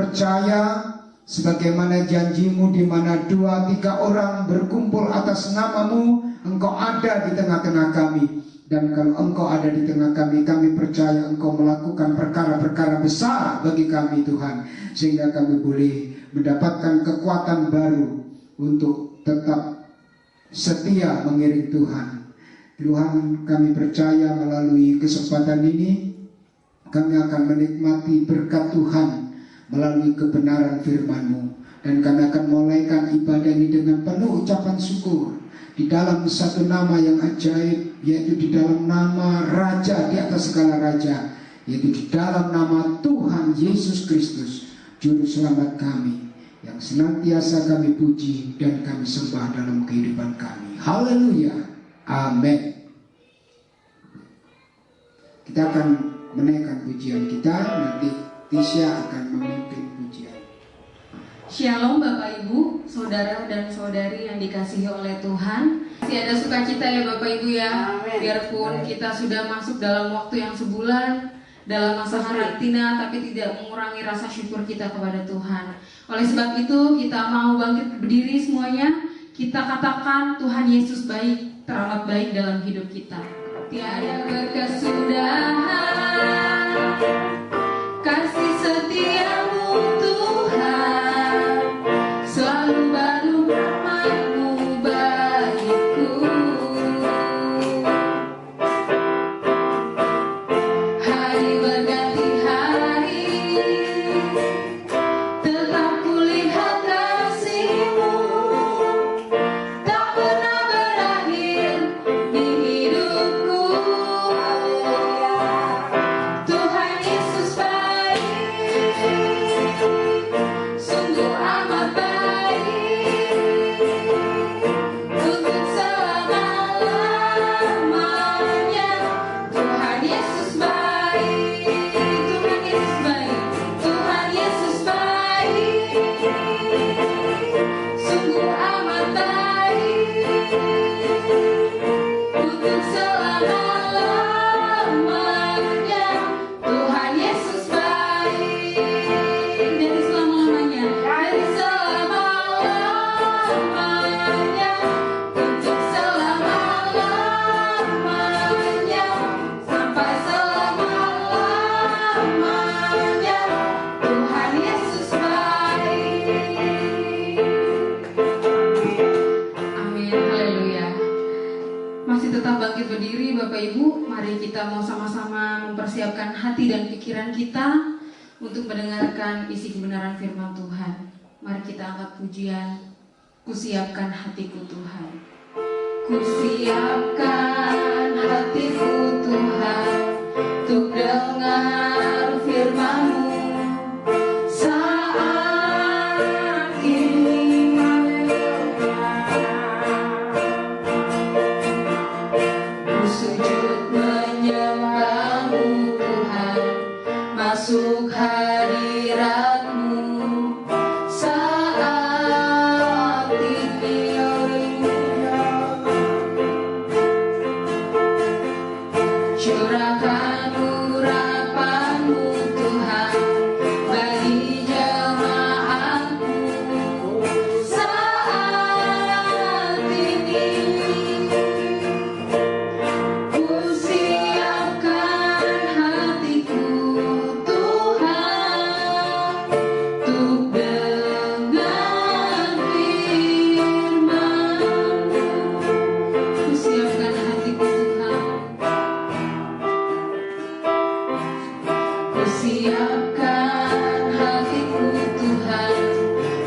percaya sebagaimana janjimu, di mana 2-3 orang berkumpul atas namamu, Engkau ada di tengah-tengah kami. Dan kalau Engkau ada di tengah kami, kami percaya Engkau melakukan perkara-perkara besar bagi kami Tuhan, sehingga kami boleh mendapatkan kekuatan baru untuk tetap setia mengiring Tuhan. Tuhan, kami percaya melalui kesempatan ini kami akan menikmati berkat Tuhan melalui kebenaran firman-Mu, dan kami akan mulaikan ibadah ini dengan penuh ucapan syukur di dalam satu nama yang ajaib, yaitu di dalam nama Raja di atas segala raja, yaitu di dalam nama Tuhan Yesus Kristus, Juru Selamat kami, yang senantiasa kami puji dan kami sembah dalam kehidupan kami. Haleluya, amin. Kita akan menaikkan pujian kita, nanti Tisha akan memimpin pujian. Shalom Bapak Ibu, saudara dan saudari yang dikasihi oleh Tuhan. Masih ada sukacita ya Bapak Ibu ya. Amen. Biarpun kita sudah masuk dalam waktu yang sebulan dalam masa karantina, tapi tidak mengurangi rasa syukur kita kepada Tuhan. Oleh sebab itu kita mau bangkit berdiri semuanya. Kita katakan Tuhan Yesus baik, teramat baik dalam hidup kita. Tiada berkesudahan kasih setiamu Tuhan, selalu baru rahmat-Mu bagiku. Hari berganti hari, tetap kulihat kasih-Mu, tak pernah berakhir di hidupku. Tuhan Yesus baik, sungguh amat baik, untuk selama-lamanya. Tuhan Yesus baik, Tuhan Yesus baik, Tuhan Yesus baik, sungguh amat baik, untuk selama-lamanya. Tuhan Yesus baik, dari selama-lamanya, dari selama-lamanya, untuk selama-lamanya, sampai selama-lamanya. Tuhan Yesus baik. Amin, haleluya. Masih tetap bangkit berdiri Bapak Ibu. Mari kita mau sama-sama mempersiapkan hati dan pikiran kita untuk mendengarkan isi kebenaran firman Tuhan. Mari kita angkat pujian, Kusiapkan hatiku Tuhan. Kusiapkan hatiku Tuhan, untuk dengar firman-Mu saat ini. Ku sujud menyembah-Mu Tuhan, masuk hadirat-Mu saat ini. Curahkan urapan-Mu Tuhan bagi jemaat-Mu saat ini. Kusiapkan hatiku Tuhan, untuk dengar firman-Mu. Kusiapkan hatiku Tuhan, kusiapkan hatiku Tuhan,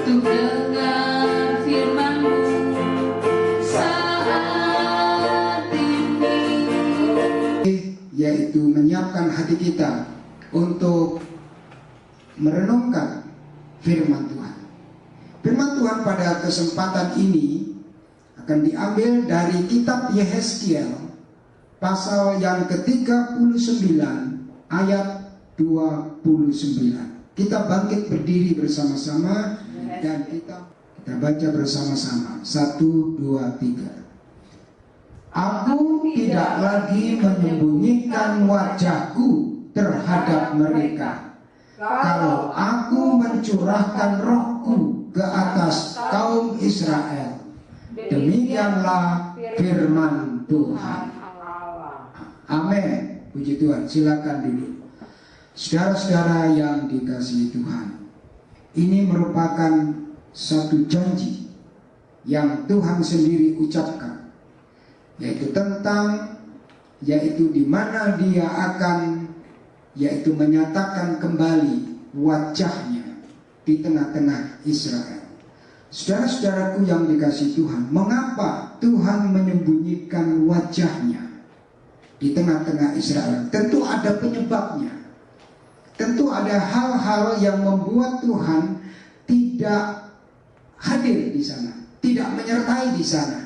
untuk dengar firman-Mu saat ini. Yaitu menyiapkan hati kita untuk merenungkan firman Tuhan. Firman Tuhan pada kesempatan ini akan diambil dari kitab Yehezkiel pasal yang ke-39 ayat 29. Kita bangkit berdiri bersama-sama dan kita baca bersama-sama. 1, 2, 3. Aku tidak lagi menyembunyikan wajahku terhadap mereka, kalau aku mencurahkan rohku ke atas kaum Israel. Demikianlah firman Tuhan. Amin. Puji Tuhan. Silakan duduk. Saudara-saudara yang dikasihi Tuhan, ini merupakan satu janji yang Tuhan sendiri ucapkan, yaitu di mana Dia akan menyatakan kembali wajahnya di tengah-tengah Israel. Saudara-saudaraku yang dikasihi Tuhan, mengapa Tuhan menyembunyikan wajahnya di tengah-tengah Israel? Tentu ada penyebabnya. Tentu ada hal-hal yang membuat Tuhan tidak hadir di sana, tidak menyertai di sana.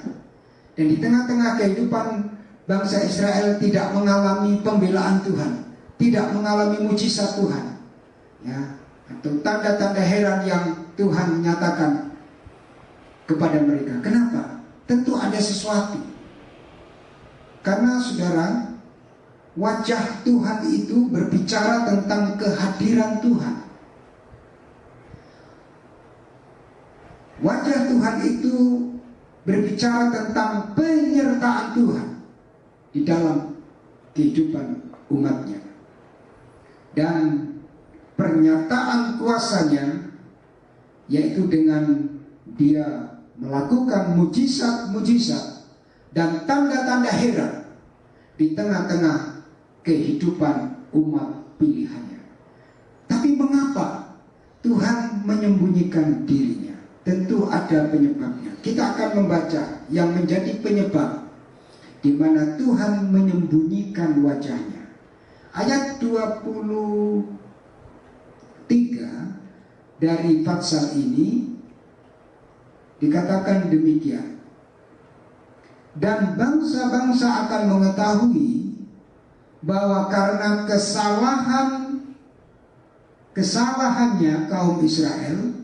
Dan di tengah-tengah kehidupan bangsa Israel tidak mengalami pembelaan Tuhan, tidak mengalami mujizat Tuhan, ya, atau tanda-tanda heran yang Tuhan nyatakan kepada mereka. Kenapa? Tentu ada sesuatu. Karena saudara, wajah Tuhan itu berbicara tentang kehadiran Tuhan. Wajah Tuhan itu berbicara tentang penyertaan Tuhan di dalam kehidupan umatnya. Dan pernyataan kuasanya, yaitu dengan Dia melakukan mujizat-mujizat dan tanda-tanda heran di tengah-tengah kehidupan umat pilihannya. Tapi mengapa Tuhan menyembunyikan dirinya? Tentu ada penyebabnya. Kita akan membaca yang menjadi penyebab di mana Tuhan menyembunyikan wajahnya. Ayat 23 dari pasal ini dikatakan demikian. Dan bangsa-bangsa akan mengetahui bahwa karena kesalahannya kaum Israel,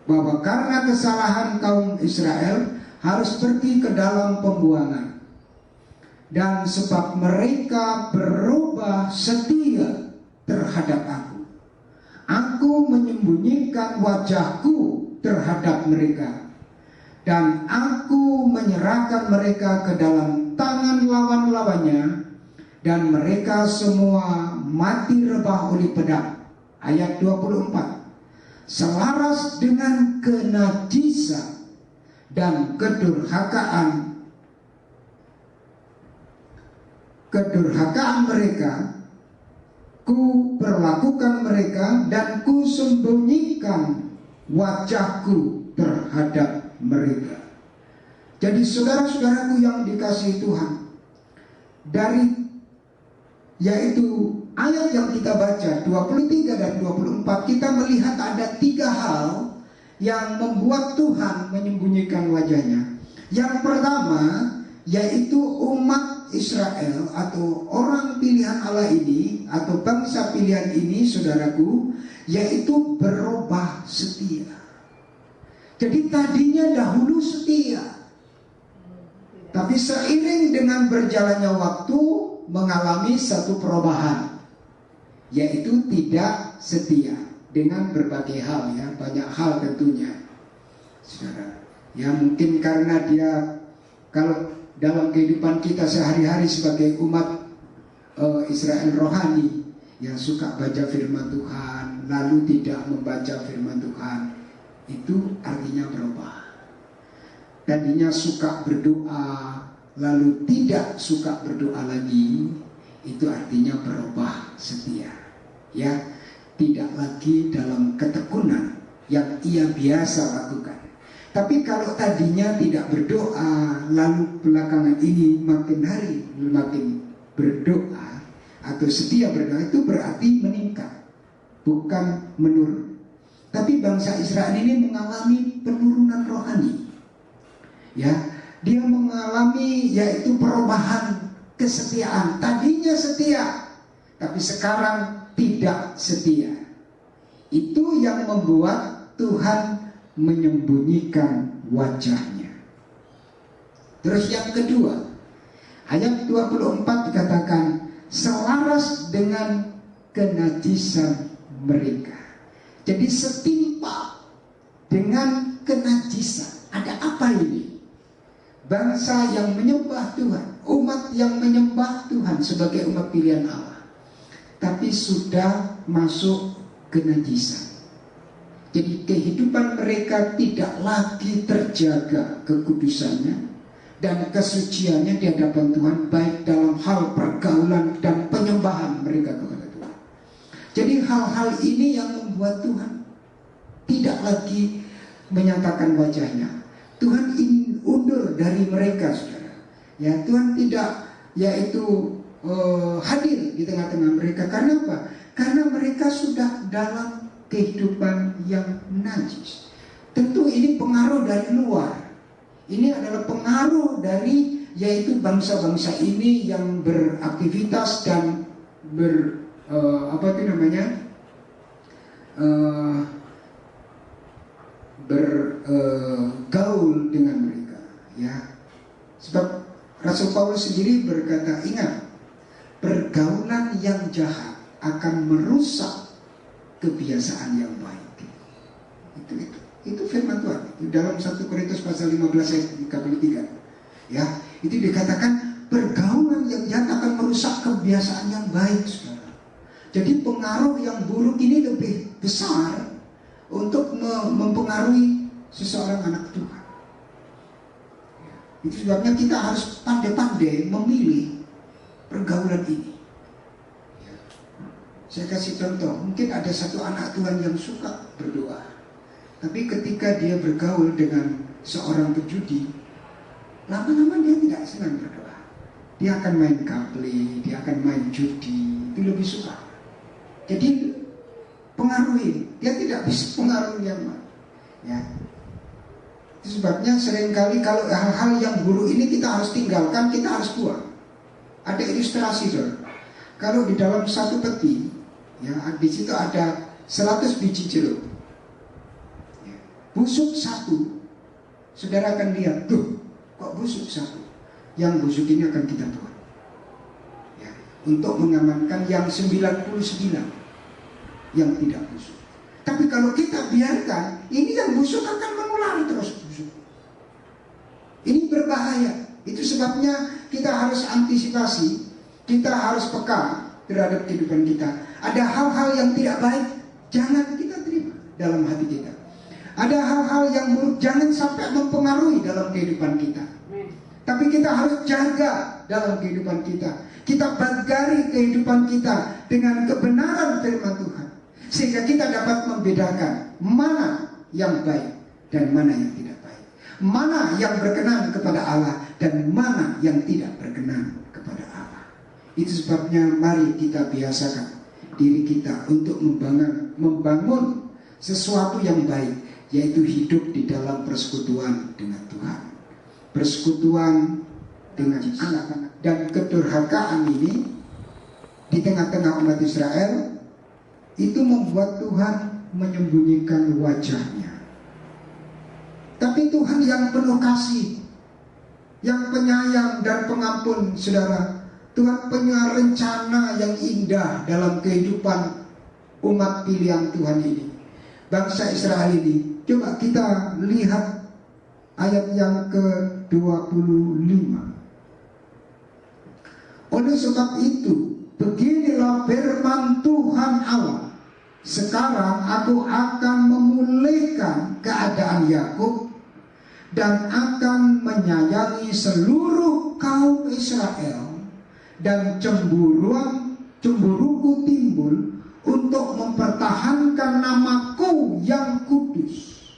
bahwa karena kesalahan kaum Israel harus pergi ke dalam pembuangan. Dan sebab mereka berubah setia terhadap aku menyembunyikan wajahku terhadap mereka, dan aku menyerahkan mereka ke dalam tangan lawan-lawannya, dan mereka semua mati rebah oleh pedang. Ayat 24. Selaras dengan kenajisan dan kedurhakaan mereka, ku perlakukan mereka dan ku sembunyikan wajahku terhadap mereka. Jadi saudara-saudaraku yang dikasihi Tuhan, yaitu ayat yang kita baca 23 dan 24, kita melihat ada 3 hal yang membuat Tuhan menyembunyikan wajahnya. Yang pertama, yaitu umat Israel atau orang pilihan Allah ini, atau bangsa pilihan ini, saudaraku, yaitu berubah setia. Jadi tadinya dahulu setia, tapi seiring dengan berjalannya waktu mengalami satu perubahan, yaitu tidak setia dengan berbagai hal, ya, banyak hal tentunya, saudara. Ya mungkin karena dia, kalau dalam kehidupan kita sehari-hari sebagai umat Israel rohani yang suka baca firman Tuhan lalu tidak membaca firman Tuhan, itu artinya berubah. Tadinya suka berdoa lalu tidak suka berdoa lagi, itu artinya berubah setia, ya, tidak lagi dalam ketekunan yang ia biasa lakukan. Tapi kalau tadinya tidak berdoa, lalu belakangan ini makin hari makin berdoa atau setia berdoa, itu berarti meningkat, bukan menurun. Tapi bangsa Israel ini mengalami penurunan rohani, ya, dia mengalami yaitu perubahan kesetiaan. Tadinya setia, tapi sekarang tidak setia. Itu yang membuat Tuhan menyembunyikan wajahnya. Terus yang kedua, ayat 24 dikatakan, selaras dengan kenajisan mereka. Jadi setimpa dengan kenajisan. Ada apa ini? Bangsa yang menyembah Tuhan, umat yang menyembah Tuhan sebagai umat pilihan Allah, tapi sudah masuk kenajisan. Jadi kehidupan mereka tidak lagi terjaga kekudusannya dan kesuciannya di hadapan Tuhan, baik dalam hal pergaulan dan penyembahan mereka kepada Tuhan. Jadi hal-hal ini yang membuat Tuhan tidak lagi menyatakan wajahnya. Tuhan ingin undur dari mereka, saudara. Ya, Tuhan tidak hadir di tengah-tengah mereka. Karena apa? Karena mereka sudah dalam kehidupan yang najis. Tentu ini pengaruh dari luar. Ini adalah pengaruh dari yaitu bangsa-bangsa ini yang beraktivitas dan bergaul dengan mereka, ya. Sebab Rasul Paulus sendiri berkata, ingat, pergaulan yang jahat akan merusak kebiasaan yang baik. Itu firman Tuhan dalam 1 Korintus pasal 15 ayat 33. Ya, itu dikatakan pergaulan yang jahat akan merusak kebiasaan yang baik, saudara. Jadi pengaruh yang buruk ini lebih besar untuk mempengaruhi seseorang anak Tuhan. Itu sebabnya kita harus pandai-pandai memilih pergaulan ini. Saya kasih contoh, mungkin ada satu anak Tuhan yang suka berdoa, tapi ketika dia bergaul dengan seorang pejudi, lama-lama dia tidak senang berdoa. Dia akan main gaple, dia akan main judi, itu lebih suka. Jadi pengaruhi, dia tidak bisa pengaruhi yang mana. Ya. Itu sebabnya seringkali kalau hal-hal yang buruk ini kita harus tinggalkan, kita harus buang. Ada ilustrasi, saudara. Kalau di dalam satu peti, ya, di situ ada 100 biji jeruk. Ya. Busuk satu, saudara akan lihat, tuh, kok busuk satu? Yang busuk ini akan kita buang. Ya. Untuk mengamankan yang 99 yang tidak busuk. Tapi kalau kita biarkan, ini yang busuk akan mengulangi terus busuk. Ini berbahaya. Itu sebabnya kita harus antisipasi, kita harus peka terhadap kehidupan kita. Ada hal-hal yang tidak baik, jangan kita terima dalam hati kita. Ada hal-hal yang buruk, jangan sampai mempengaruhi dalam kehidupan kita. Tapi kita harus jaga dalam kehidupan kita. Kita bagari kehidupan kita dengan kebenaran firman Tuhan, sehingga kita dapat membedakan mana yang baik dan mana yang tidak baik, mana yang berkenan kepada Allah dan mana yang tidak berkenan kepada Allah. Itu sebabnya mari kita biasakan diri kita untuk membangun sesuatu yang baik, yaitu hidup di dalam persekutuan dengan Tuhan, persekutuan dengan anak-anak. Dan kedurhakaan ini di tengah-tengah umat Israel itu membuat Tuhan menyembunyikan wajahnya. Tapi Tuhan yang penuh kasih, yang penyayang dan pengampun, saudara. Tuhan punya rencana yang indah dalam kehidupan umat pilihan Tuhan ini, bangsa Israel ini. Coba kita lihat ayat yang ke-25. Oleh sebab itu, beginilah firman Tuhan Allah, sekarang aku akan memulihkan keadaan Yakub dan akan menyayangi seluruh kaum Israel, dan cemburuku timbul untuk mempertahankan namaku yang kudus.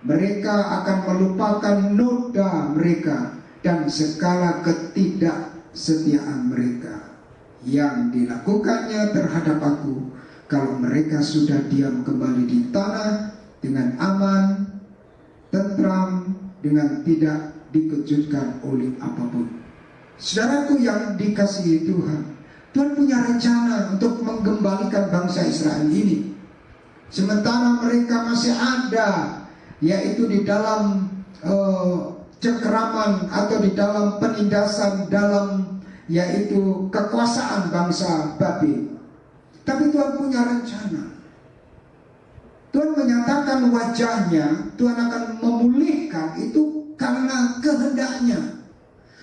Mereka akan melupakan noda mereka dan segala ketidaksetiaan mereka yang dilakukannya terhadap aku, kalau mereka sudah diam kembali di tanah dengan aman, tentram, dengan tidak dikejutkan oleh apapun. Saudaraku yang dikasihi Tuhan, Tuhan punya rencana untuk menggembalikan bangsa Israel ini. Sementara mereka masih ada, yaitu di dalam cengkeraman atau di dalam penindasan, dalam yaitu kekuasaan bangsa Babel. Tapi Tuhan punya rencana. Tuhan menyatakan wajahnya, Tuhan akan memulihkan itu karena kehendaknya,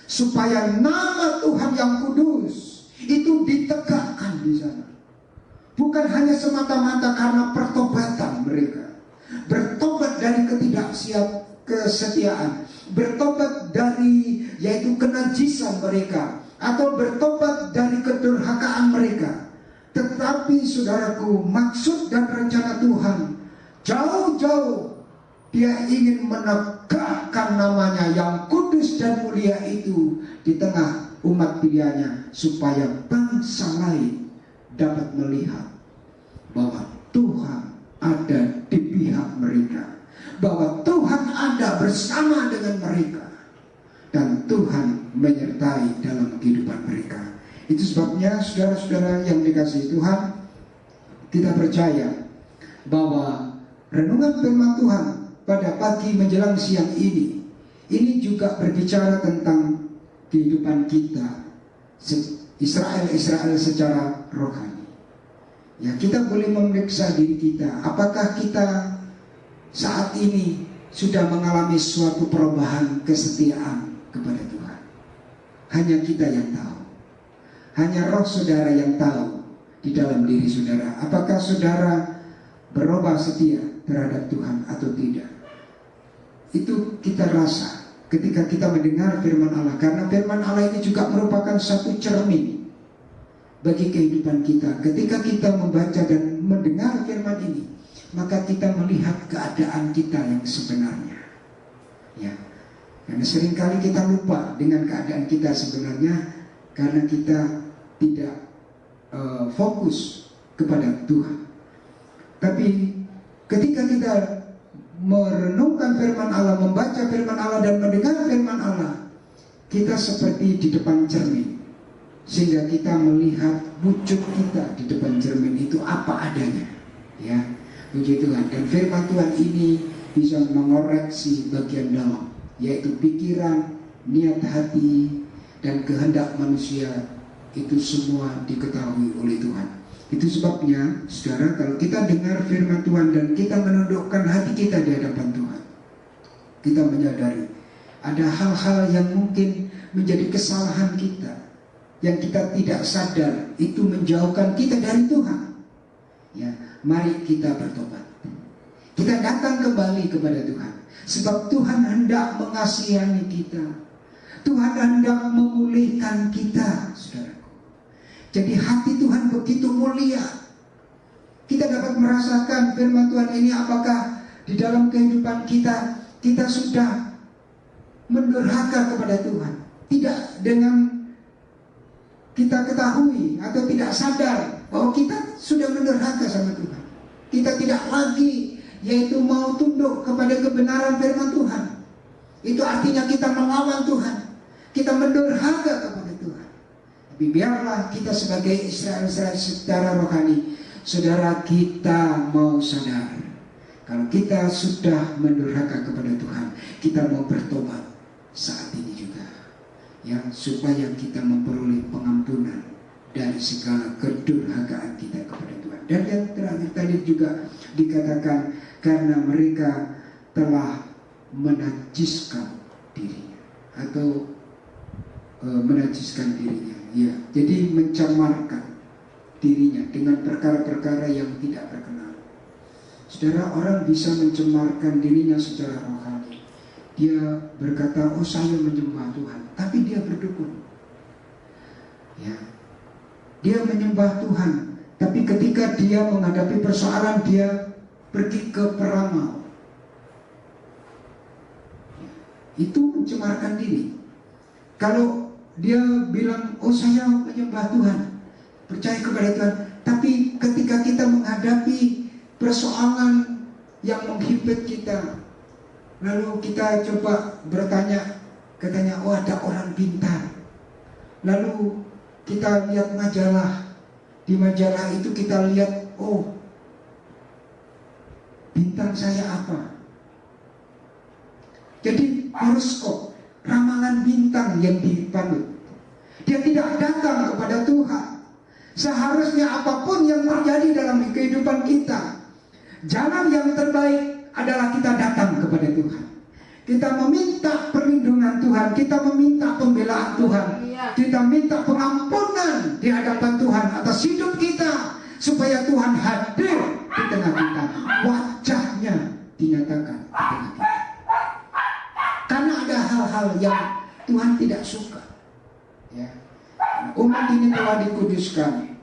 supaya nama Tuhan yang kudus itu ditegakkan di sana. Bukan hanya semata-mata karena pertobatan mereka, bertobat dari kesetiaan, bertobat dari yaitu kenajisan mereka, atau bertobat dari kedurhakaan mereka. Tetapi saudaraku, maksud dan rencana Tuhan jauh-jauh, Dia ingin menegakkan namanya yang kudus dan mulia itu di tengah umat pilihannya, supaya bangsa lain dapat melihat bahwa Tuhan ada di pihak mereka, bahwa Tuhan ada bersama dengan mereka, dan Tuhan menyertai dalam kehidupan mereka. Itu sebabnya saudara-saudara yang dikasihi Tuhan, kita percaya bahwa renungan firman Tuhan pada pagi menjelang siang ini juga berbicara tentang kehidupan kita, Israel secara rohani. Ya, kita boleh memeriksa diri kita, apakah kita saat ini sudah mengalami suatu perubahan kesetiaan kepada Tuhan. Hanya kita yang tahu. Hanya roh saudara yang tahu di dalam diri saudara, apakah saudara berubah setia terhadap Tuhan atau tidak. Itu kita rasa ketika kita mendengar firman Allah, karena firman Allah ini juga merupakan satu cermin bagi kehidupan kita. Ketika kita membaca dan mendengar firman ini, maka kita melihat keadaan kita yang sebenarnya. Ya, karena seringkali kita lupa dengan keadaan kita sebenarnya, karena kita tidak fokus kepada Tuhan. Tapi ketika kita merenungkan firman Allah, membaca firman Allah dan mendengar firman Allah, kita seperti di depan cermin, sehingga kita melihat wujud kita di depan cermin itu apa adanya. Ya, puji Tuhan. Dan firman Tuhan ini bisa mengoreksi bagian dalam, yaitu pikiran, niat hati, dan kehendak manusia. Itu semua diketahui oleh Tuhan. Itu sebabnya, saudara, kalau kita dengar firman Tuhan dan kita menundukkan hati kita di hadapan Tuhan, kita menyadari ada hal-hal yang mungkin menjadi kesalahan kita, yang kita tidak sadar itu menjauhkan kita dari Tuhan. Ya, mari kita bertobat. Kita datang kembali kepada Tuhan, sebab Tuhan hendak mengasihani kita. Tuhan hendak memulihkan kita, saudaraku. Jadi hati Tuhan begitu mulia. Kita dapat merasakan firman Tuhan ini, apakah di dalam kehidupan kita, kita sudah mendurhaka kepada Tuhan. Tidak dengan kita ketahui atau tidak sadar bahwa kita sudah mendurhaka sama Tuhan. Kita tidak lagi yaitu mau tunduk kepada kebenaran firman Tuhan. Itu artinya kita melawan Tuhan. Kita mendurhaka kepada Tuhan. Tapi biarlah kita sebagai Israel secara rohani, saudara, kita mau sadar kalau kita sudah mendurhaka kepada Tuhan, kita mau bertobat saat ini juga, ya, supaya kita memperoleh pengampunan dari segala kedurhakaan kita kepada Tuhan. Dan yang terakhir tadi juga dikatakan karena mereka telah menajiskan dirinya atau menajiskan dirinya, ya, jadi mencemarkan dirinya dengan perkara-perkara yang tidak berkenan. Saudara, orang bisa mencemarkan dirinya secara rohani. Dia berkata, oh saya menyembah Tuhan, tapi dia berdukun. Ya, dia menyembah Tuhan, tapi ketika dia menghadapi persoalan, dia pergi ke peramal. Itu mencemarkan diri. Kalau dia bilang, oh saya menyembah Tuhan, percaya kepada Tuhan, tapi ketika kita menghadapi persoalan yang menghimpit kita, lalu kita coba bertanya, katanya, oh ada orang pintar. Lalu kita lihat majalah, di majalah itu kita lihat, oh bintang saya apa. Jadi horoskop, ramalan bintang yang dipanut. Dia tidak kepada Tuhan. Seharusnya apapun yang terjadi dalam kehidupan kita, jalan yang terbaik adalah kita datang kepada Tuhan. Kita meminta perlindungan Tuhan, kita meminta pembelaan Tuhan, kita minta pengampunan di hadapan Tuhan atas hidup kita, supaya Tuhan hadir di tengah kita, wajahnya dinyatakan di tengah kita. Karena ada hal-hal yang Tuhan tidak suka, ya. Umat ini telah dikuduskan,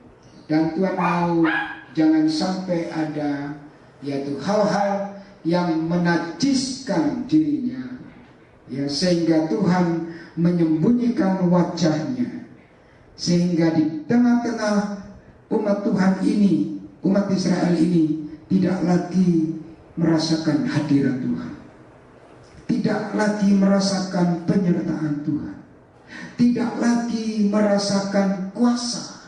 dan Tuhan mau jangan sampai ada yaitu hal-hal yang menajiskan dirinya, ya, sehingga Tuhan menyembunyikan wajahnya, sehingga di tengah-tengah umat Tuhan ini, umat Israel ini tidak lagi merasakan hadirat Tuhan, tidak lagi merasakan penyertaan Tuhan, tidak lagi merasakan kuasa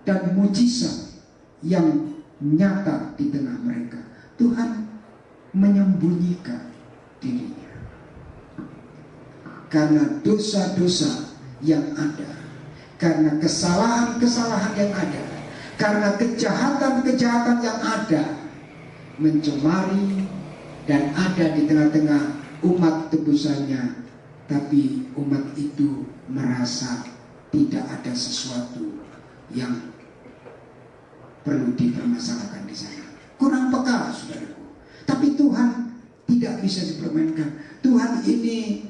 dan mujizat yang nyata di tengah mereka. Tuhan menyembunyikan dirinya karena dosa-dosa yang ada, karena kesalahan-kesalahan yang ada, karena kejahatan-kejahatan yang ada mencemari dan ada di tengah-tengah umat tebusannya. Tapi umat itu merasa tidak ada sesuatu yang perlu dipermasalahkan di sana. Kurang peka, saudaraku. Tapi Tuhan tidak bisa dipermainkan. Tuhan ini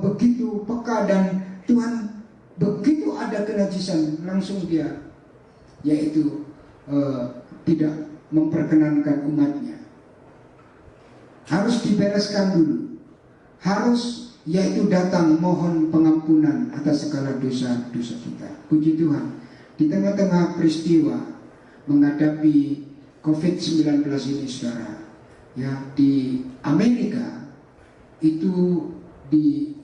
begitu peka, dan Tuhan begitu ada kenajisan, langsung dia yaitu tidak memperkenankan umatnya. Harus dibereskan dulu. Harus yaitu datang mohon pengampunan atas segala dosa-dosa kita. Puji Tuhan, di tengah-tengah peristiwa menghadapi COVID-19 ini, saudara, ya, di Amerika itu di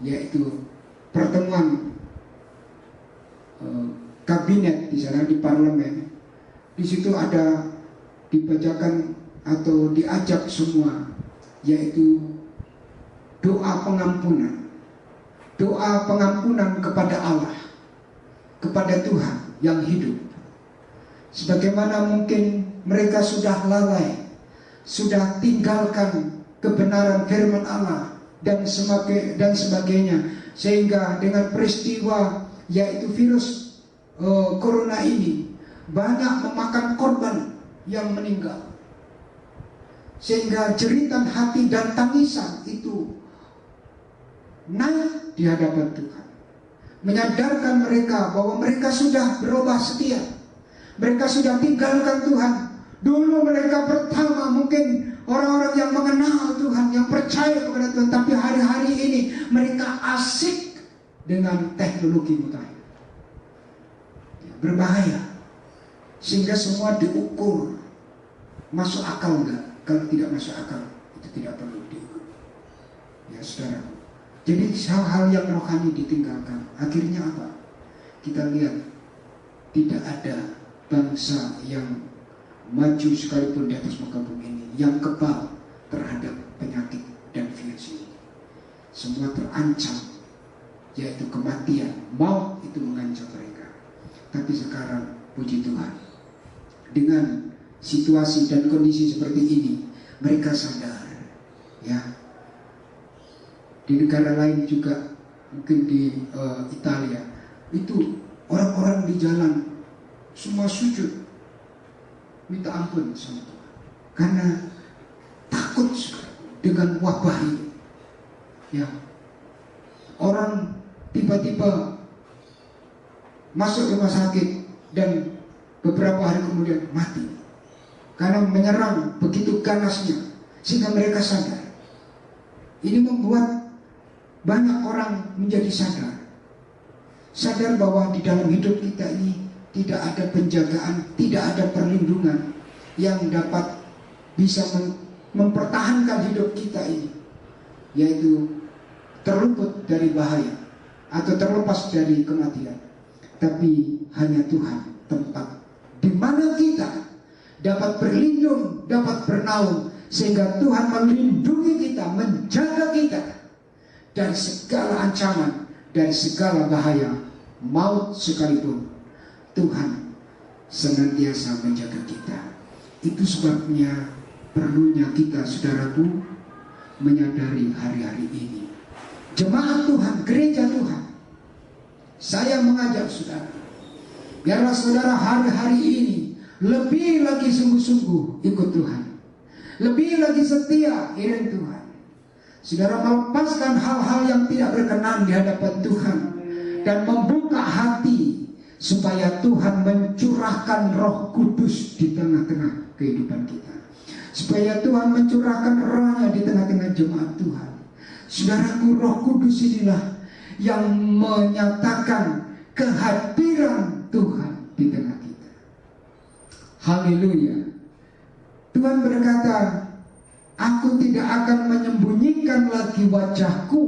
yaitu pertemuan kabinet di sana, di parlemen, di situ ada dibacakan atau diajak semua yaitu doa pengampunan kepada Allah, kepada Tuhan yang hidup. Sebagaimana mungkin mereka sudah lalai, sudah tinggalkan kebenaran firman Allah dan sebagainya, sehingga dengan peristiwa yaitu virus corona ini banyak memakan korban yang meninggal, sehingga jeritan hati dan tangisan itu naik di hadapan Tuhan, menyadarkan mereka bahwa mereka sudah berubah setia, mereka sudah tinggalkan Tuhan. Dulu mereka pertama mungkin orang-orang yang mengenal Tuhan, yang percaya kepada Tuhan, tapi hari-hari ini mereka asik dengan teknologi mutakhir, berbahaya, sehingga semua diukur masuk akal enggak. Kalau tidak masuk akal, itu tidak perlu diukur, ya saudara. Jadi hal-hal yang rohani ditinggalkan. Akhirnya apa? Kita lihat tidak ada bangsa yang maju sekalipun di atas muka bumi ini yang kebal terhadap penyakit dan virus ini. Semua terancam, yaitu kematian, maut itu mengancam mereka. Tapi sekarang puji Tuhan, dengan situasi dan kondisi seperti ini, mereka sadar, ya. Di negara lain juga, mungkin di Italia, itu orang-orang di jalan semua sujud minta ampun sama Tuhan, karena takut dengan wabah ini. Ya, orang tiba-tiba masuk rumah sakit dan beberapa hari kemudian mati karena menyerang begitu ganasnya, sehingga mereka sadar. Ini membuat banyak orang menjadi sadar bahwa di dalam hidup kita ini tidak ada penjagaan, tidak ada perlindungan yang dapat bisa mempertahankan hidup kita ini, yaitu terluput dari bahaya atau terlepas dari kematian. Tapi hanya Tuhan tempat di mana kita dapat berlindung, dapat bernaung, sehingga Tuhan melindungi kita, menjaga kita dari segala ancaman dari segala bahaya, maut sekalipun, Tuhan senantiasa menjaga kita. Itu sebabnya perlunya kita, saudaraku, menyadari hari-hari ini. Jemaat Tuhan, gereja Tuhan, saya mengajak saudara, biarlah saudara hari-hari ini lebih lagi sungguh-sungguh ikut Tuhan, lebih lagi setia iring Tuhan. Saudara melepaskan hal-hal yang tidak berkenan di hadapan Tuhan dan membuka hati supaya Tuhan mencurahkan Roh Kudus di tengah-tengah kehidupan kita, supaya Tuhan mencurahkan Roh-Nya di tengah-tengah jemaat Tuhan. Saudaraku, Roh Kudus inilah yang menyatakan kehadiran Tuhan di tengah kita. Haleluya. Tuhan berkata, aku tidak akan menyembunyikan lagi wajahku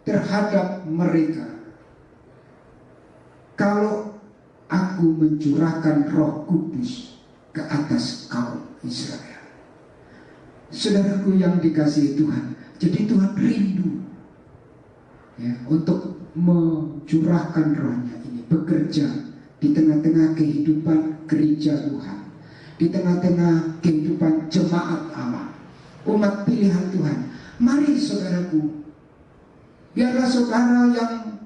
terhadap mereka kalau aku mencurahkan Roh Kudus ke atas kaum Israel. Saudaraku yang dikasihi Tuhan, jadi Tuhan rindu ya, untuk mencurahkan Roh-Nya ini, bekerja di tengah-tengah kehidupan gereja Tuhan, di tengah-tengah kehidupan jemaat Allah, umat pilihan Tuhan. Mari saudaraku, biarlah saudara yang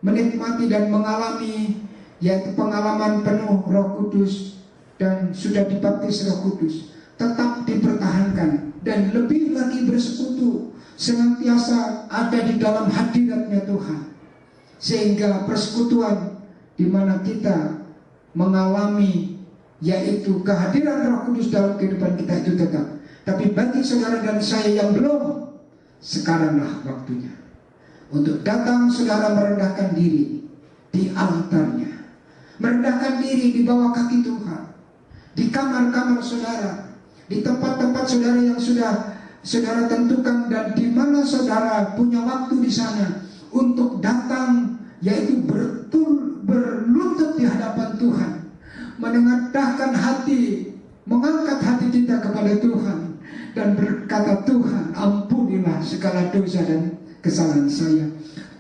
menikmati dan mengalami yaitu pengalaman penuh Roh Kudus dan sudah dibaptis Roh Kudus, tetap dipertahankan dan lebih lagi bersekutu, senantiasa ada di dalam hadiratnya Tuhan, sehingga persekutuan di mana kita mengalami yaitu kehadiran Roh Kudus dalam kehidupan kita itu tetap. Tapi bagi saudara dan saya yang belum, sekaranglah waktunya untuk datang saudara merendahkan diri di altarnya, merendahkan diri di bawah kaki Tuhan, di kamar-kamar saudara, di tempat-tempat saudara yang sudah saudara tentukan, dan di mana saudara punya waktu di sana untuk datang, yaitu berlutut di hadapan Tuhan, menengadahkan hati, mengangkat hati kita kepada Tuhan dan berkata, Tuhan ampunilah segala dosa dan kesalahan saya,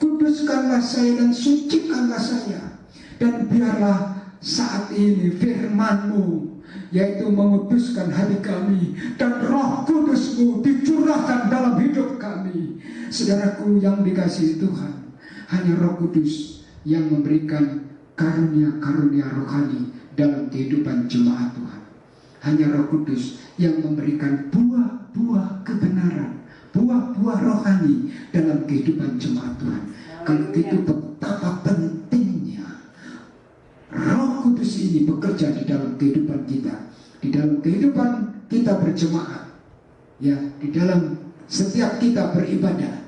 kuduskanlah saya dan sucikanlah saya, dan biarlah saat ini firman-Mu yaitu menguduskan hati kami, dan Roh Kudus-Mu dicurahkan dalam hidup kami. Saudaraku yang dikasihi Tuhan, hanya Roh Kudus yang memberikan karunia-karunia rohani dalam kehidupan jemaat Tuhan. Hanya Roh Kudus yang memberikan buah-buah kebenaran, buah-buah rohani dalam kehidupan jemaat Tuhan. Kalau itu betapa pentingnya Roh Kudus ini bekerja di dalam kehidupan kita, di dalam kehidupan kita berjemaat, ya, di dalam setiap kita beribadah.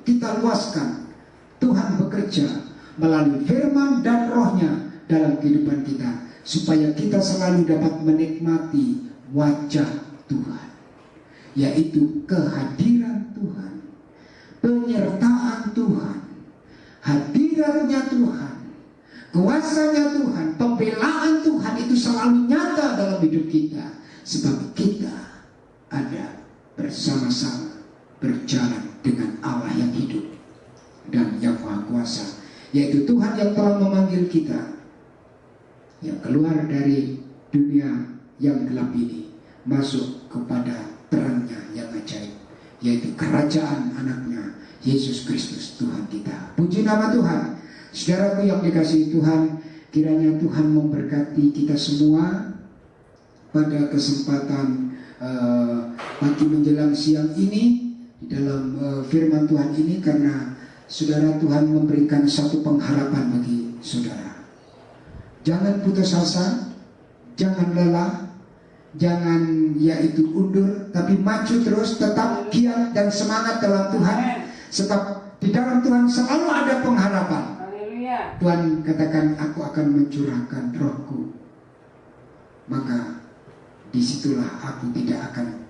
Kita luaskan, Tuhan bekerja melalui firman dan Roh-Nya dalam kehidupan kita, supaya kita selalu dapat menikmati wajah Tuhan, yaitu kehadiran Tuhan, penyertaan Tuhan, hadirannya Tuhan, kuasanya Tuhan, pembelaan Tuhan itu selalu nyata dalam hidup kita, sebab kita ada bersama-sama berjalan dengan Allah yang hidup dan yang Maha Kuasa, yaitu Tuhan yang telah memanggil kita yang keluar dari dunia yang gelap ini masuk kepada terangnya yang ajaib, yaitu kerajaan anaknya Yesus Kristus Tuhan kita. Puji nama Tuhan. Saudaraku yang dikasihi Tuhan, kiranya Tuhan memberkati kita semua pada kesempatan pagi menjelang siang ini di dalam firman Tuhan ini, karena saudara, Tuhan memberikan satu pengharapan bagi saudara. Jangan putus asa, jangan lelah, jangan yaitu undur, tapi maju terus, tetap giat dan semangat dalam Tuhan, sebab di dalam Tuhan selalu ada pengharapan. Tuhan katakan, aku akan mencurahkan Rohku, maka disitulah aku tidak akan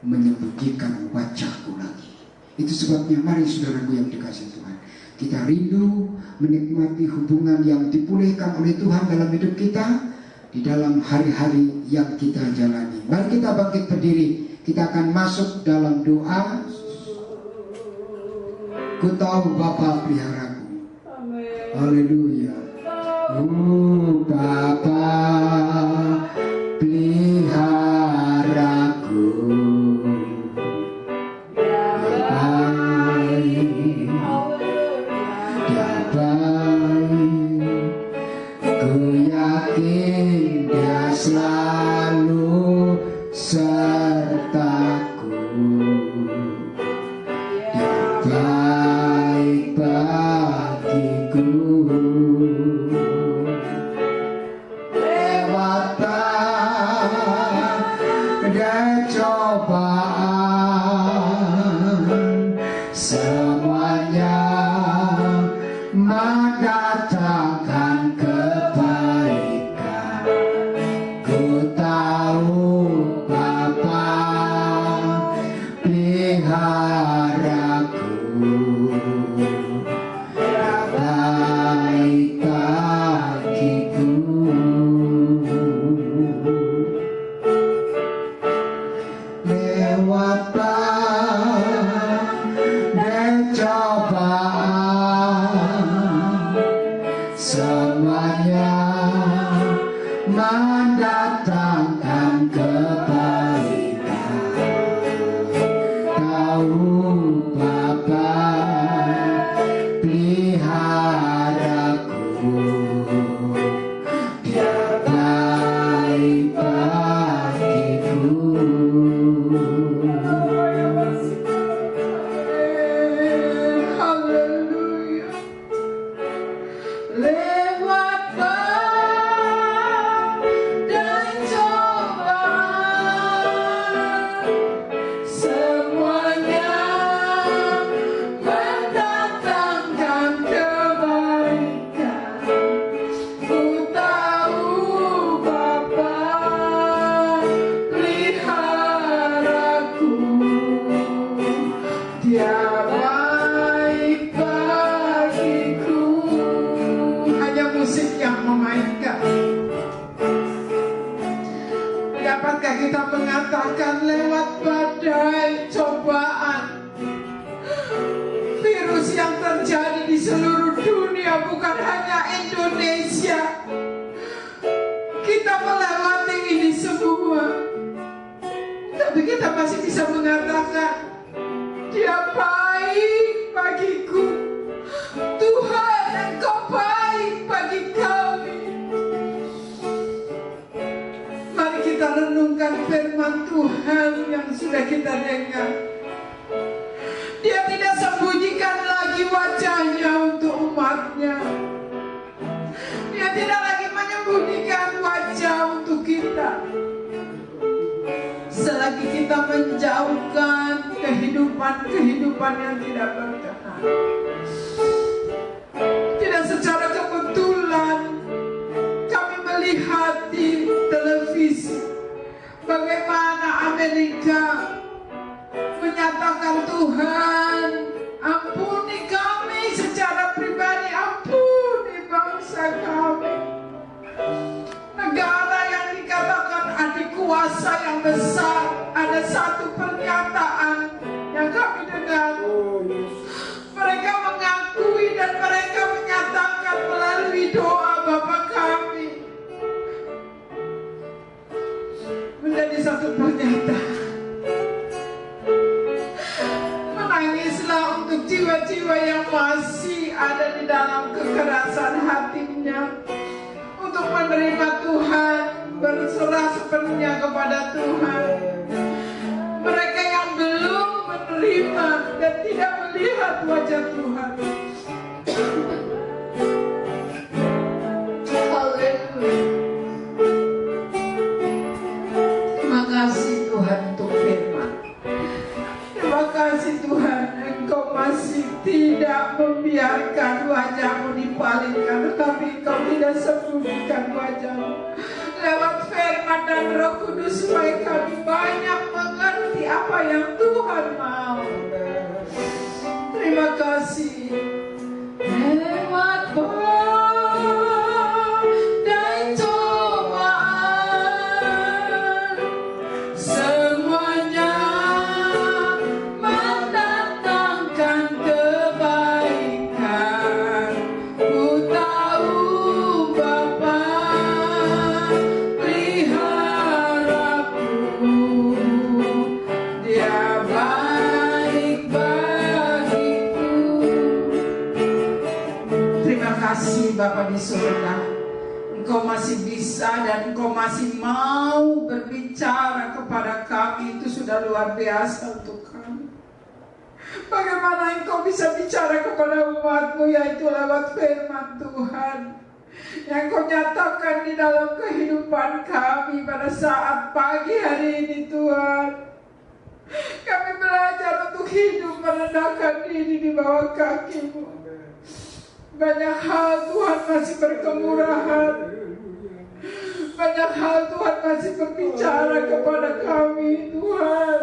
menyembunyikan wajahku lagi. Itu sebabnya mari saudaraku yang dikasihi Tuhan, kita rindu menikmati hubungan yang dipulihkan oleh Tuhan dalam hidup kita di dalam hari-hari yang kita jalani. Mari kita bangkit berdiri, kita akan masuk dalam doa. Ku tahu Bapa peliharaku. Amin. Haleluya. Bapa peliharaku. Dia baik, dia baik. Ku yakin dia selalu sertaku. Dia baik bagiku. Lewat badai cobaan, semuanya mendatangkan kebaikan. Ku tahu Bapa peliharaku. Dia baik bagiku. Lewat badai cobaan, semuanya mendatangkan kebaikan. Tahu Bapa peliharaku. Dia baik bagiku. Haleluya. Lewat badai cobaan, semuanya mendatangkan kebaikan. Ku tahu Bapa peliharaku. Dia baik bagiku. Hanya musik yang memainkan. Dapatkah kita mengatakan lewat badai cobaan, virus yang terjadi di seluruh dunia, bukan hanya Indonesia, kita melewati ini semua, tapi kita masih bisa mengatakan Dia baik bagiku. Tuhan, Engkau baik bagi kami. Mari kita renungkan firman Tuhan yang sudah kita dengar. Dia tidak sembunyikan lagi wajahnya untuk umatnya. Dia tidak lagi menyembunyikan wajah untuk kita. Selagi kita menjauhkan kehidupan yang tidak berkenan, tidak secara kebetulan kami melihat di televisi bagaimana Amerika menyatakan, Tuhan, ampuni kami secara pribadi, ampuni bangsa kami. Negara yang dikatakan adik kuasa yang besar, ada satu pernyataan yang kami dengar. Mereka mengakui dan mereka menyatakan melalui doa Bapa kami, menjadi satu pernyataan. Menangislah untuk jiwa-jiwa yang masih ada di dalam kekerasan hatinya, untuk menerima Tuhan, berserah sepenuhnya kepada Tuhan. Mereka yang belum menerima dan tidak melihat wajah Tuhan. Haleluya. Terima kasih Tuhan untuk firman. Terima kasih Tuhan, Engkau masih tidak membiarkan wajah-Mu dipalingkan, tetapi Engkau tidak sembunyikan wajah-Mu. Lewat firman dan Roh Kudus, supaya kami banyak mengerti apa yang Tuhan mau. Terima kasih. Lewat badai cobaan, semuanya mendatangkan kebaikan. bisa dan Engkau masih mau berbicara kepada kami, itu sudah luar biasa untuk kami. Bagaimana Engkau bisa bicara kepada umat-Mu, yaitu lewat firman Tuhan yang Kau nyatakan di dalam kehidupan kami pada saat pagi hari ini Tuhan. Kami belajar untuk hidup merendahkan diri di bawah kaki-Mu. Banyak hal Tuhan masih berkemurahan. Banyak hal Tuhan masih berbicara kepada kami Tuhan.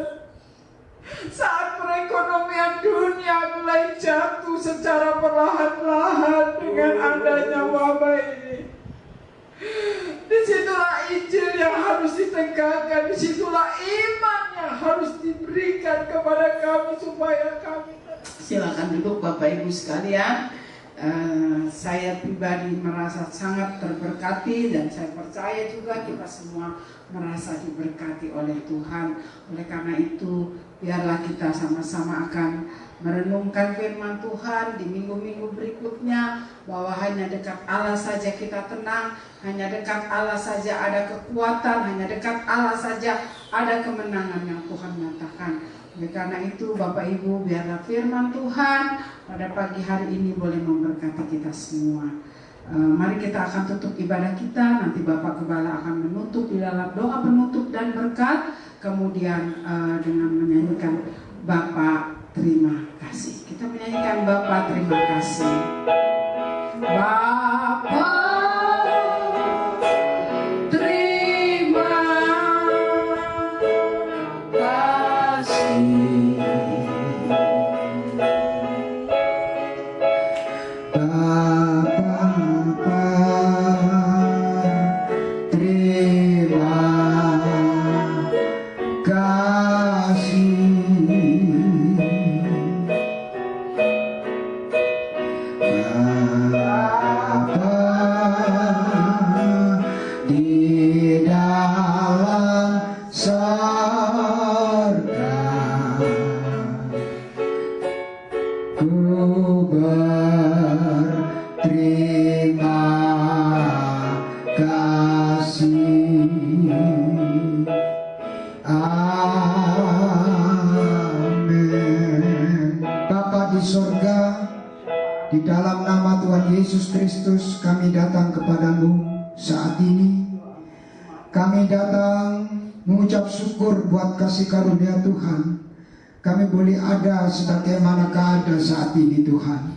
Saat perekonomian dunia mulai jatuh secara perlahan-lahan dengan adanya wabah ini, disitulah Injil yang harus ditegakkan, disitulah iman yang harus diberikan kepada kami supaya kami. Silakan duduk Bapak Ibu sekalian. Saya pribadi merasa sangat terberkati dan saya percaya juga kita semua merasa diberkati oleh Tuhan. Oleh karena itu, biarlah kita sama-sama akan merenungkan firman Tuhan di minggu-minggu berikutnya, bahwa hanya dekat Allah saja kita tenang, hanya dekat Allah saja ada kekuatan, hanya dekat Allah saja ada kemenangan yang Tuhan nyatakan. Oleh karena itu Bapak Ibu, biarlah firman Tuhan pada pagi hari ini boleh memberkati kita semua. Mari kita akan tutup ibadah kita. Nanti Bapak Gembala akan menutup di dalam doa penutup dan berkat. Kemudian dengan menyanyikan Bapak terima kasih. Kita menyanyikan Bapak terima kasih. Bapak Yesus Kristus, kami datang kepadamu saat ini. Kami datang mengucap syukur buat kasih karunia Tuhan. Kami boleh ada sebagaimana keadaan saat ini Tuhan.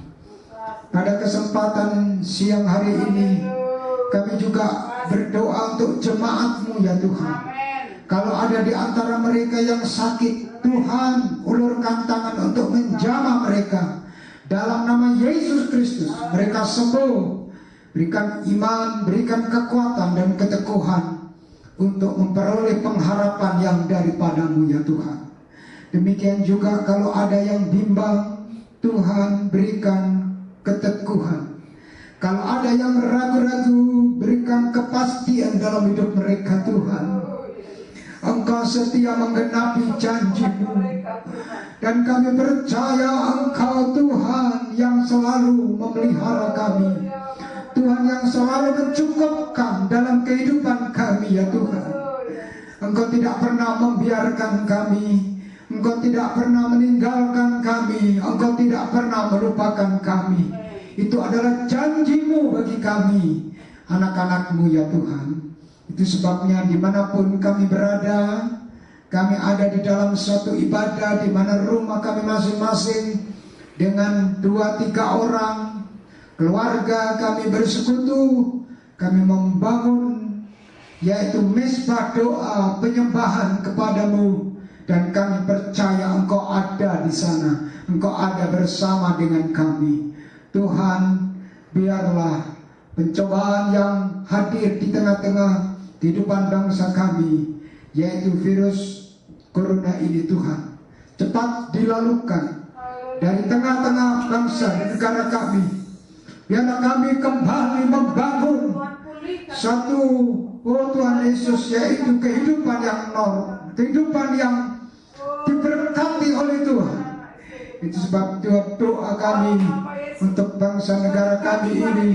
Pada kesempatan siang hari ini, kami juga berdoa untuk jemaat-Mu ya Tuhan. Kalau ada di antara mereka yang sakit, Tuhan ulurkan tangan untuk menjamah mereka. Dalam nama Yesus Kristus, mereka sembuh. Berikan iman, berikan kekuatan dan keteguhan untuk memperoleh pengharapan yang daripada-Mu ya Tuhan. Demikian juga kalau ada yang bimbang, Tuhan berikan keteguhan. Kalau ada yang ragu-ragu, berikan kepastian dalam hidup mereka Tuhan. Engkau setia menggenapi janji-Mu, dan kami percaya Engkau Tuhan yang selalu memelihara kami, Tuhan yang selalu mencukupkan dalam kehidupan kami ya Tuhan. Engkau tidak pernah membiarkan kami, Engkau tidak pernah meninggalkan kami, Engkau tidak pernah melupakan kami. Itu adalah janji-Mu bagi kami, anak-anak-Mu ya Tuhan. Itu sebabnya dimanapun kami berada, kami ada di dalam suatu ibadah di mana rumah kami masing-masing dengan 2-3 orang keluarga kami bersekutu, kami membangun yaitu mezbah doa penyembahan kepadamu, dan kami percaya Engkau ada di sana, Engkau ada bersama dengan kami. Tuhan, biarlah pencobaan yang hadir di tengah-tengah kehidupan bangsa kami, yaitu virus corona ini Tuhan, cepat dilalukan dari tengah-tengah bangsa dan negara kami. Biarlah kami kembali membangun satu, Tuhan Yesus, yaitu kehidupan yang normal, kehidupan yang diberkati oleh Tuhan. Itu sebab doa kami untuk bangsa negara kami ini,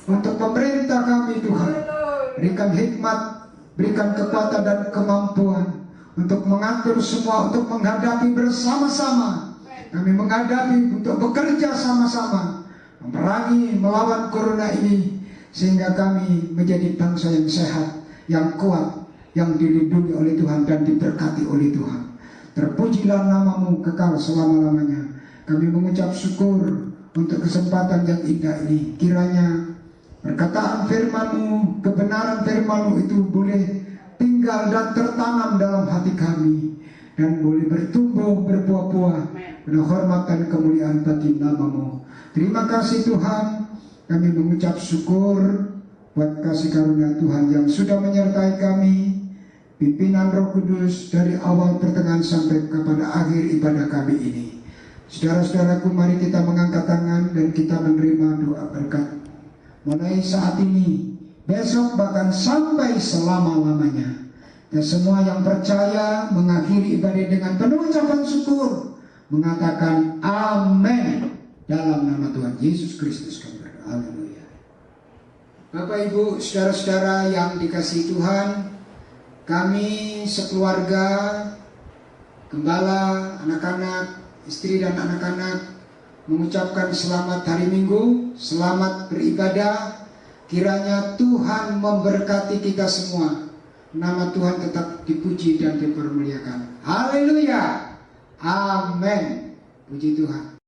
untuk pemerintah kami Tuhan. berikan hikmat, berikan kekuatan dan kemampuan untuk mengatur semua, untuk menghadapi bersama-sama. Kami menghadapi untuk bekerja sama-sama, memerangi, melawan corona ini, sehingga kami menjadi bangsa yang sehat, yang kuat, yang dilindungi oleh Tuhan dan diberkati oleh Tuhan. Terpujilah namamu kekal selama-lamanya. Kami mengucap syukur untuk kesempatan yang indah ini. Kiranya perkataan firman-Mu, kebenaran firman-Mu itu boleh tinggal dan tertanam dalam hati kami, dan boleh bertumbuh, berbuah-buah, dengan hormat dan kemuliaan bagi nama-Mu. Terima kasih Tuhan. Kami mengucap syukur buat kasih karunia Tuhan yang sudah menyertai kami, pimpinan Roh Kudus dari awal pertengahan sampai kepada akhir ibadah kami ini. Saudara-saudaraku, mari kita mengangkat tangan dan kita menerima doa berkat. Mulai saat ini, besok bahkan sampai selama-lamanya. Dan semua yang percaya mengakhiri ibadah dengan penuh ucapan syukur, mengatakan amin. Dalam nama Tuhan Yesus Kristus kami berdoa. Haleluya. Bapak Ibu, saudara-saudara yang dikasihi Tuhan, kami sekeluarga, gembala, anak-anak, istri dan anak-anak mengucapkan selamat hari Minggu, selamat beribadah. Kiranya Tuhan memberkati kita semua. Nama Tuhan tetap dipuji dan dipermuliakan. Haleluya. Amin. Puji Tuhan.